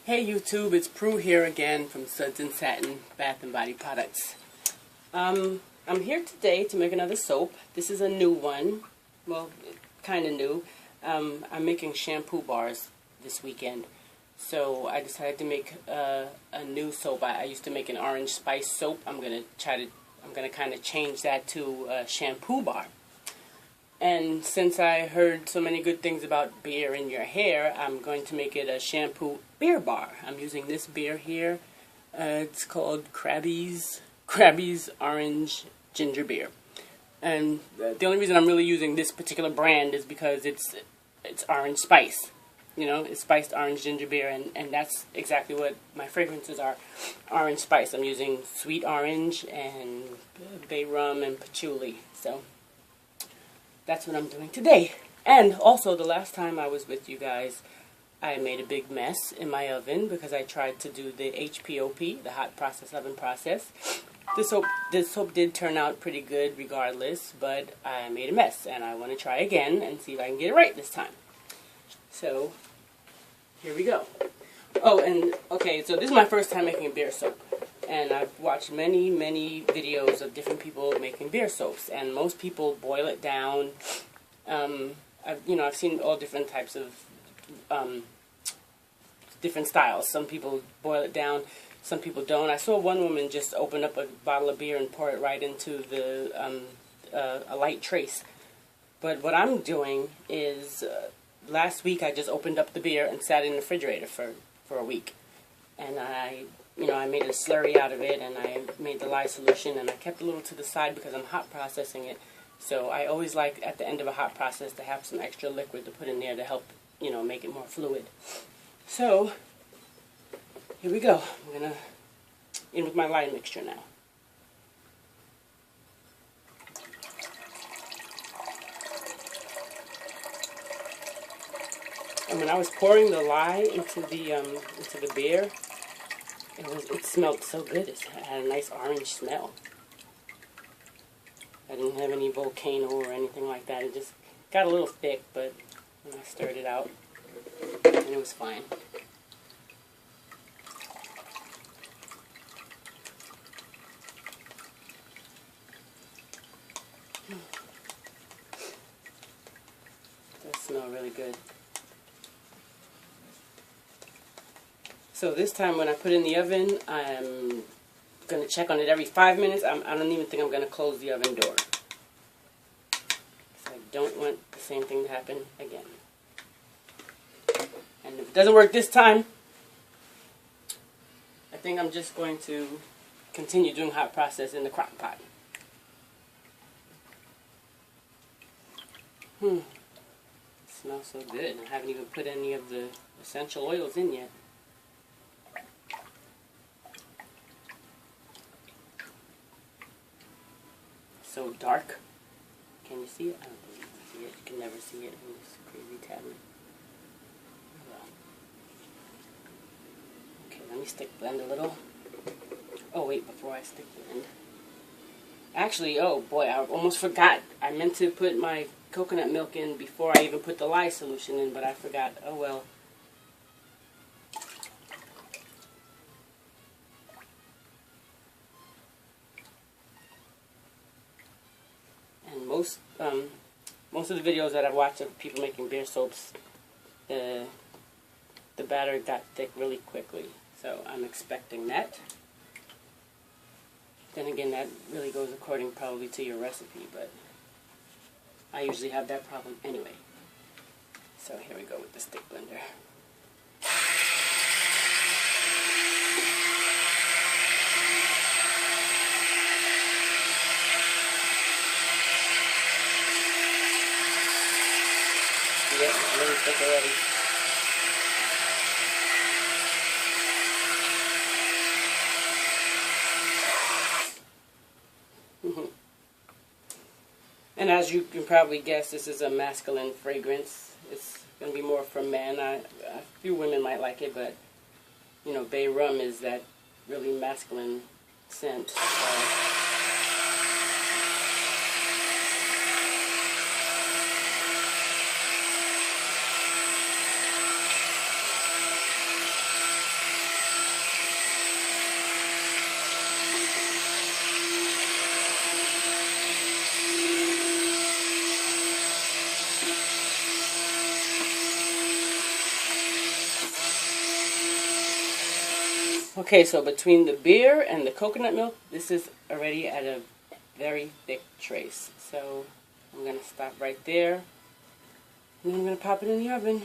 Hey YouTube, it's Prue here again from Suds and Satin Bath and Body Products. I'm here today to make another soap. This is a new one. Well, kind of new. I'm making shampoo bars this weekend. So I decided to make a new soap. I used to make an orange spice soap. I'm gonna kind of change that to a shampoo bar. And since I heard so many good things about beer in your hair, I'm going to make it a shampoo beer bar. I'm using this beer here. It's called Krabby's Orange Ginger Beer. And the only reason I'm really using this particular brand is because it's orange spice. You know, it's spiced orange ginger beer, and that's exactly what my fragrances are. Orange spice. I'm using sweet orange and bay rum and patchouli. So that's what I'm doing today. And also, the last time I was with you guys, I made a big mess in my oven because I tried to do the HPOP, the hot process oven process. This soap did turn out pretty good regardless, but I made a mess, and I want to try again and see if I can get it right this time. So, here we go. Oh, and, okay, so this is my first time making a beer soap. And I've watched many videos of different people making beer soaps, and most people boil it down. I've seen all different types of different styles. Some people boil it down, some people don't. I saw one woman just open up a bottle of beer and pour it right into a light trace. But what I'm doing is, last week I just opened up the beer and sat in the refrigerator for a week, and I made a slurry out of it, and I made the lye solution, and I kept a little to the side because I'm hot processing it. So I always like, at the end of a hot process, to have some extra liquid to put in there to help, make it more fluid. So, here we go. I'm going to in with my lye mixture now. And when I was pouring the lye into the beer, it smelled so good. It had a nice orange smell. I didn't have any volcano or anything like that. It just got a little thick, but when I stirred it out, and it was fine. It does smell really good. So this time when I put it in the oven, I'm going to check on it every 5 minutes. I don't even think I'm going to close the oven door. I don't want the same thing to happen again. And if it doesn't work this time, I think I'm just going to continue doing hot process in the crock pot. It smells so good. I haven't even put any of the essential oils in yet. So dark. Can you see it? I don't believe you can see it. You can never see it in this crazy tablet. Okay, let me stick blend a little. Oh wait, before I stick blend. Actually, oh boy, I almost forgot. I meant to put my coconut milk in before I even put the lye solution in, but I forgot. Oh well. Most of the videos that I've watched of people making beer soaps, the batter got thick really quickly. So I'm expecting that. Then again, that really goes according probably to your recipe, but I usually have that problem anyway. So here we go with the stick blender. Yeah, it's really thick already. And as you can probably guess, this is a masculine fragrance. It's going to be more for men. A few women might like it, but, bay rum is that really masculine scent. So Okay, so between the beer and the coconut milk, this is already at a very thick trace. So I'm going to stop right there. And then I'm going to pop it in the oven.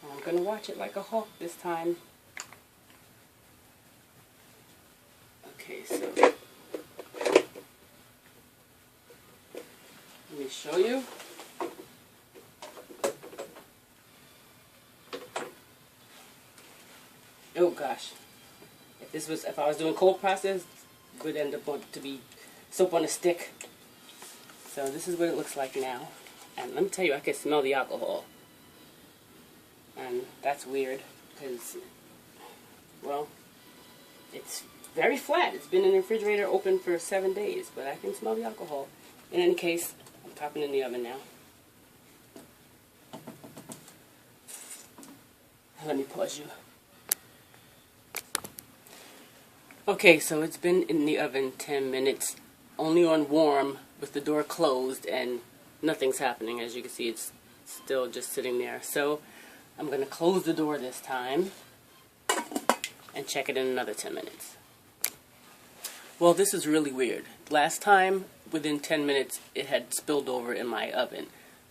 I'm going to watch it like a hawk this time. Okay, so let me show you. Oh gosh, if I was doing cold process, it would end up to be soap on a stick. So this is what it looks like now, and let me tell you, I can smell the alcohol, and that's weird because, well, it's very flat. It's been in the refrigerator open for 7 days, but I can smell the alcohol. In any case, I'm popping in the oven now. Let me pause you. Okay, so it's been in the oven 10 minutes, only on warm with the door closed, and nothing's happening. As you can see, it's still just sitting there. So I'm going to close the door this time and check it in another 10 minutes. Well, this is really weird. Last time, within 10 minutes, it had spilled over in my oven.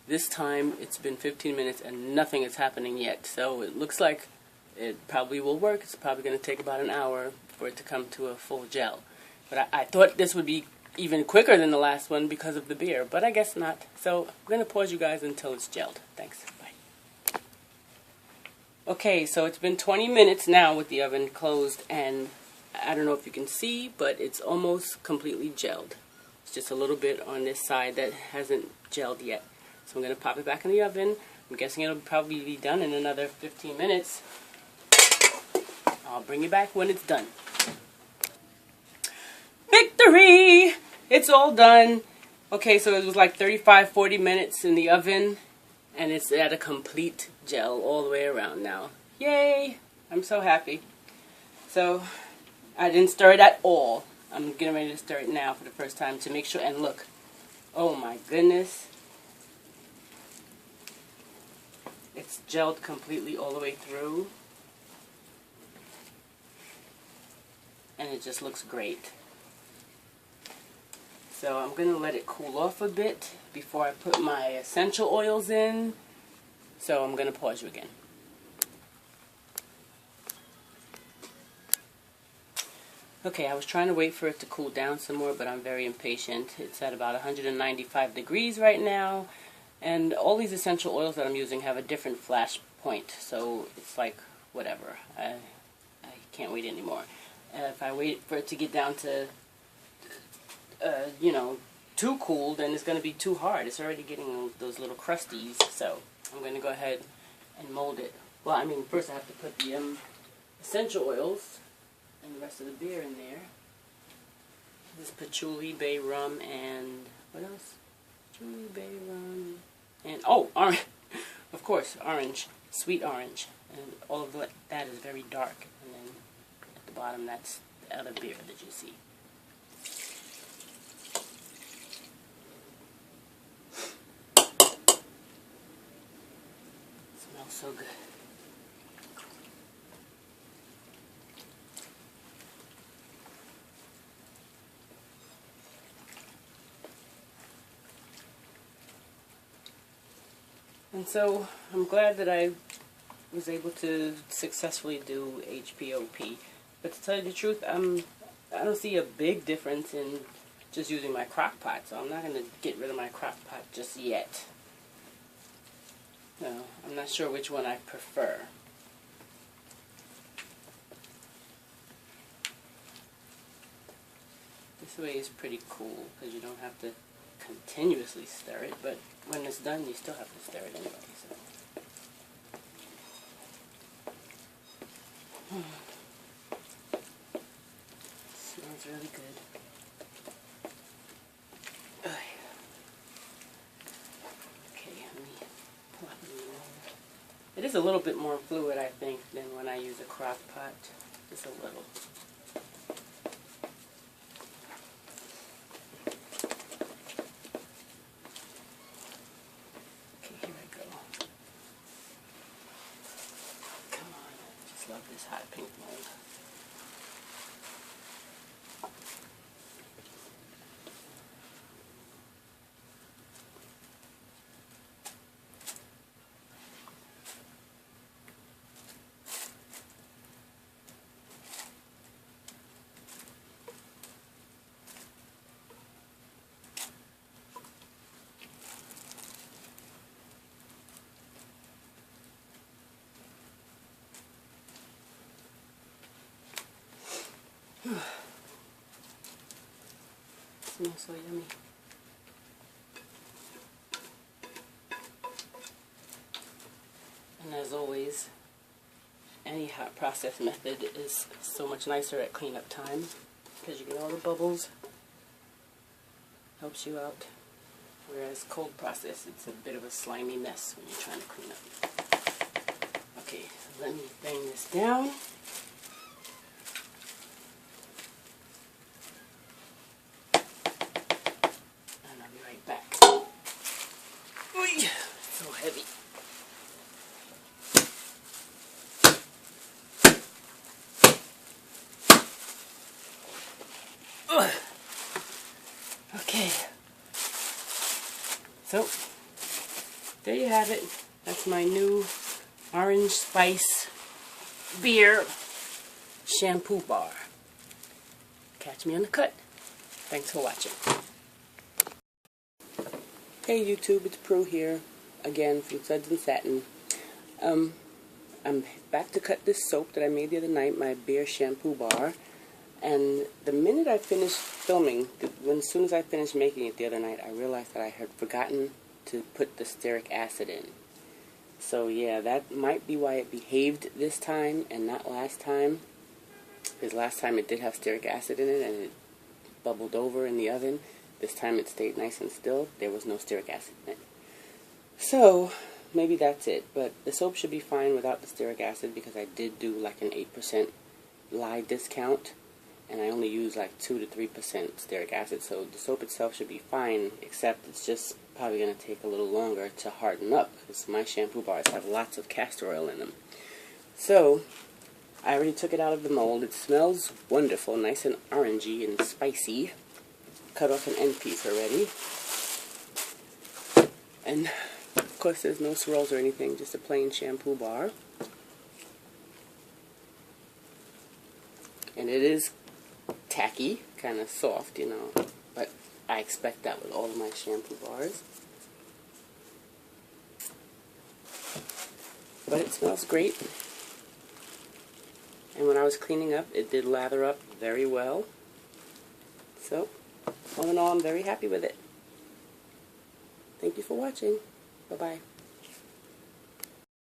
This time, it's been 15 minutes and nothing is happening yet. So it looks like it probably will work. It's probably going to take about an hour for it to come to a full gel. But I thought this would be even quicker than the last one because of the beer, but I guess not. So I'm going to pause you guys until it's gelled. Thanks. Bye. Okay, so it's been 20 minutes now with the oven closed, and I don't know if you can see, but it's almost completely gelled. It's just a little bit on this side that hasn't gelled yet. So I'm going to pop it back in the oven. I'm guessing it'll probably be done in another 15 minutes. I'll bring you back when it's done. Victory! It's all done. Okay, so it was like 35-40 minutes in the oven, and it's at a complete gel all the way around now. Yay! I'm so happy. So I didn't stir it at all. I'm getting ready to stir it now for the first time to make sure. And look, oh my goodness, it's gelled completely all the way through, and it just looks great. So I'm going to let it cool off a bit before I put my essential oils in. So I'm going to pause you again. Okay, I was trying to wait for it to cool down some more, but I'm very impatient. It's at about 195 degrees right now, and all these essential oils that I'm using have a different flash point, so it's like, whatever. I can't wait anymore. If I wait for it to get down to you know, too cool, then it's going to be too hard. It's already getting those little crusties, so I'm going to go ahead and mold it. Well, I mean, first I have to put the essential oils and the rest of the beer in there. This patchouli, bay rum, and what else? Patchouli, bay rum, and oh, orange. Of course, orange, sweet orange, and all of that is very dark. And then at the bottom, that's the other beer that you see. Smells so good. And so I'm glad that I was able to successfully do HPOP. But to tell you the truth, I don't see a big difference in just using my crock pot, so I'm not going to get rid of my crock pot just yet. No, I'm not sure which one I prefer. This way is pretty cool because you don't have to continuously stir it, but when it's done you still have to stir it anyway. So. Smells really good. Okay, let me pull out the mold. It is a little bit more fluid, I think, than when I use a crock pot. Just a little. Okay, this hot pink mold. Smells so yummy. And as always, any hot process method is so much nicer at cleanup time because you get all the bubbles, helps you out. Whereas cold process, it's a bit of a slimy mess when you're trying to clean up. Okay, let me bang this down. So heavy. Ugh. Okay. So, there you have it. That's my new orange spice beer shampoo bar. Catch me on the cut. Thanks for watching. Hey YouTube, it's Prue here, again from Suds and Satin. I'm back to cut this soap that I made the other night, my beer shampoo bar. And the minute I finished filming, as soon as I finished making it the other night, I realized that I had forgotten to put the stearic acid in. So yeah, that might be why it behaved this time and not last time. Because last time it did have stearic acid in it and it bubbled over in the oven. This time it stayed nice and still. There was no stearic acid in it. So, maybe that's it. But the soap should be fine without the stearic acid because I did do like an 8% lye discount. And I only use like 2 to 3% stearic acid. So the soap itself should be fine, except it's just probably going to take a little longer to harden up. Because my shampoo bars have lots of castor oil in them. So, I already took it out of the mold. It smells wonderful, nice and orangey and spicy. Cut off an end piece already. And of course there's no swirls or anything, just a plain shampoo bar. And it is tacky, kind of soft, you know, but I expect that with all of my shampoo bars. But it smells great. And when I was cleaning up, it did lather up very well. So, all in all, I'm very happy with it. Thank you for watching. Bye-bye.